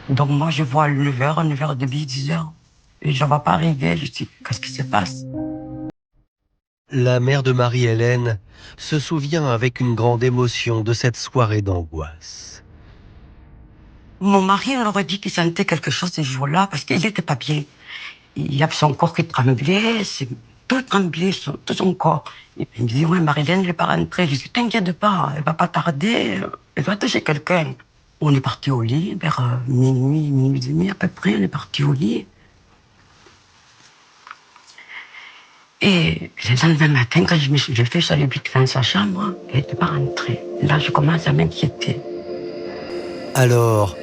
Donc moi je vois 9h, 9h30, 10h. Et je ne vois pas arriver, je dis, qu'est-ce qui se passe? La mère de Marie-Hélène se souvient avec une grande émotion de cette soirée d'angoisse. Mon mari, on aurait dit qu'il sentait quelque chose ce jour-là parce qu'il n'était pas bien. Il avait son corps qui tremblait, tout tremblait, tout son corps. Et puis il me dit, ouais, Marie-Hélène, elle n'est pas rentrée. Je lui dis, t'inquiète pas, elle ne va pas tarder, elle va toucher quelqu'un. On est parti au lit, vers minuit et demi à peu près, on est parti au lit. Et le lendemain matin, quand j'ai fait ça, vite dans sa chambre, elle n'était pas rentrée. Là, je commence à m'inquiéter. Alors,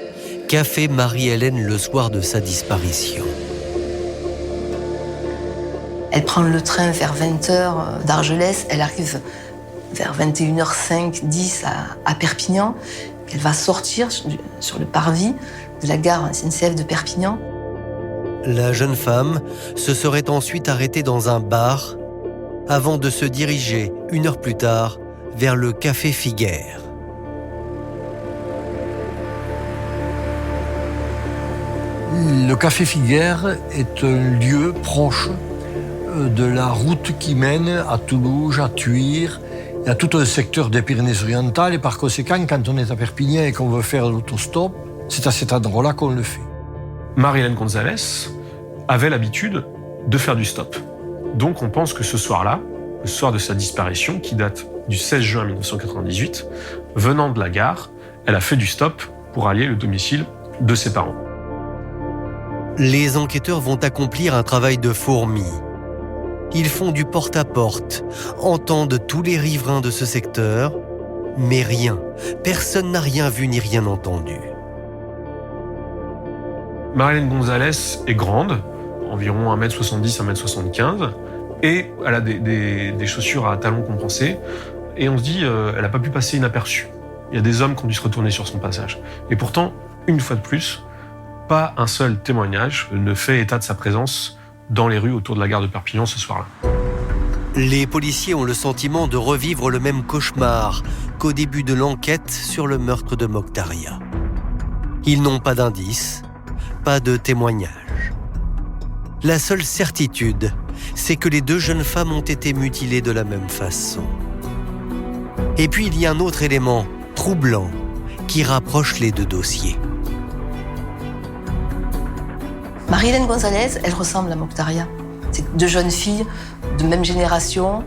qu'a fait Marie-Hélène le soir de sa disparition? Elle prend le train vers 20h d'Argelès, elle arrive vers 21h05, 10 à Perpignan. Elle va sortir sur le parvis de la gare SNCF de Perpignan. La jeune femme se serait ensuite arrêtée dans un bar avant de se diriger, 1 heure plus tard, vers le café Figuère. Le café Figuère est un lieu proche de la route qui mène à Toulouse, à Thuir. Il y a tout un secteur des Pyrénées-Orientales et par conséquent, quand on est à Perpignan et qu'on veut faire l'autostop, c'est à cet endroit-là qu'on le fait. Marie-Hélène González avait l'habitude de faire du stop. Donc on pense que ce soir-là, le soir de sa disparition, qui date du 16 juin 1998, venant de la gare, elle a fait du stop pour allier le domicile de ses parents. Les enquêteurs vont accomplir un travail de fourmi. Ils font du porte-à-porte, entendent tous les riverains de ce secteur, mais rien, personne n'a rien vu ni rien entendu. Marie-Hélène González est grande, environ 1m70, 1m75, et elle a des chaussures à talons compensés, et on se dit, elle n'a pas pu passer inaperçue. Il y a des hommes qui ont dû se retourner sur son passage. Et pourtant, une fois de plus, pas un seul témoignage ne fait état de sa présence dans les rues autour de la gare de Perpignan ce soir-là. Les policiers ont le sentiment de revivre le même cauchemar qu'au début de l'enquête sur le meurtre de Mokhtaria. Ils n'ont pas d'indices, pas de témoignages. La seule certitude, c'est que les 2 jeunes femmes ont été mutilées de la même façon. Et puis il y a un autre élément troublant qui rapproche les 2 dossiers. Marie-Hélène González, elle ressemble à Mokhtaria. C'est 2 jeunes filles de même génération,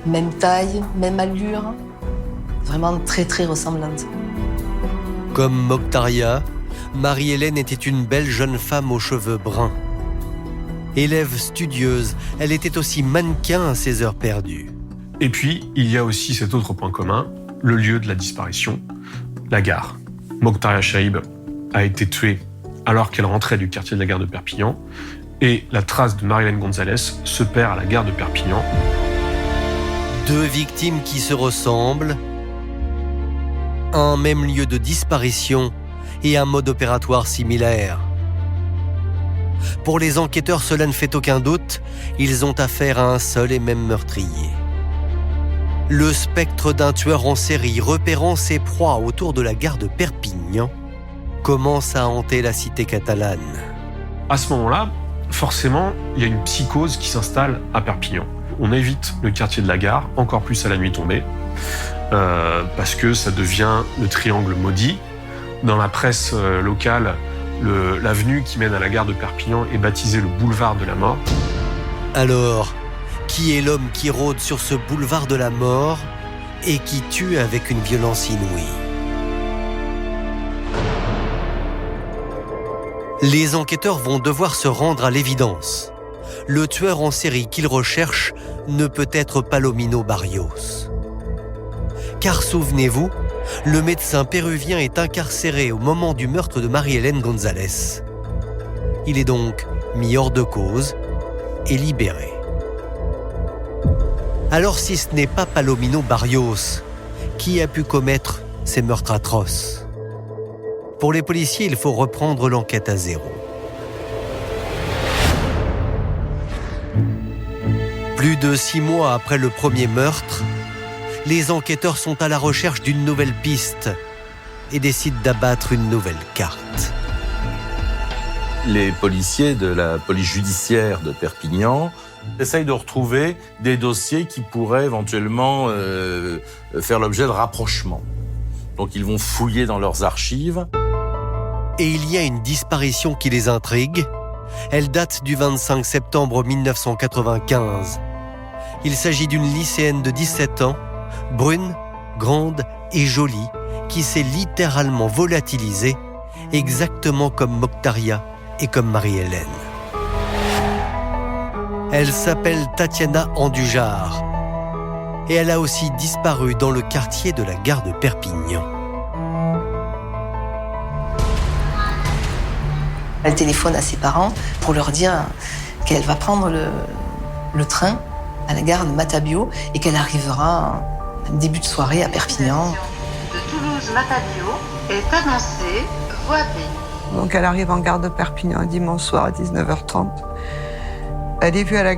même taille, même allure. Vraiment très très ressemblantes. Comme Mokhtaria, Marie-Hélène était une belle jeune femme aux cheveux bruns. Élève studieuse, elle était aussi mannequin à ses heures perdues. Et puis, il y a aussi cet autre point commun, le lieu de la disparition, la gare. Mokhtaria Chaïb a été tuée alors qu'elle rentrait du quartier de la gare de Perpignan et la trace de Marie-Hélène Gonzalez se perd à la gare de Perpignan. 2 victimes qui se ressemblent, un même lieu de disparition et un mode opératoire similaire. Pour les enquêteurs, cela ne fait aucun doute, ils ont affaire à un seul et même meurtrier. Le spectre d'un tueur en série repérant ses proies autour de la gare de Perpignan commence à hanter la cité catalane. À ce moment-là, forcément, il y a une psychose qui s'installe à Perpignan. On évite le quartier de la gare, encore plus à la nuit tombée, parce que ça devient le triangle maudit. Dans la presse locale, l'avenue qui mène à la gare de Perpignan est baptisée le boulevard de la mort. Alors, qui est l'homme qui rôde sur ce boulevard de la mort et qui tue avec une violence inouïe? Les enquêteurs vont devoir se rendre à l'évidence. Le tueur en série qu'ils recherchent ne peut être Palomino Barrios. Car souvenez-vous, le médecin péruvien est incarcéré au moment du meurtre de Marie-Hélène Gonzalez. Il est donc mis hors de cause et libéré. Alors si ce n'est pas Palomino Barrios, qui a pu commettre ces meurtres atroces? Pour les policiers, il faut reprendre l'enquête à zéro. Plus de 6 mois après le premier meurtre, les enquêteurs sont à la recherche d'une nouvelle piste et décident d'abattre une nouvelle carte. Les policiers de la police judiciaire de Perpignan essayent de retrouver des dossiers qui pourraient éventuellement faire l'objet de rapprochements. Donc ils vont fouiller dans leurs archives. Et il y a une disparition qui les intrigue. Elle date du 25 septembre 1995. Il s'agit d'une lycéenne de 17 ans, brune, grande et jolie, qui s'est littéralement volatilisée, exactement comme Mokhtaria et comme Marie-Hélène. Elle s'appelle Tatiana Andujar et elle a aussi disparu dans le quartier de la gare de Perpignan. Elle téléphone à ses parents pour leur dire qu'elle va prendre le train à la gare de Matabio et qu'elle arrivera début de soirée à Perpignan. De Toulouse-Matabio est annoncée voie B. Donc elle arrive en gare de Perpignan dimanche soir à 19h30. Elle est vue à la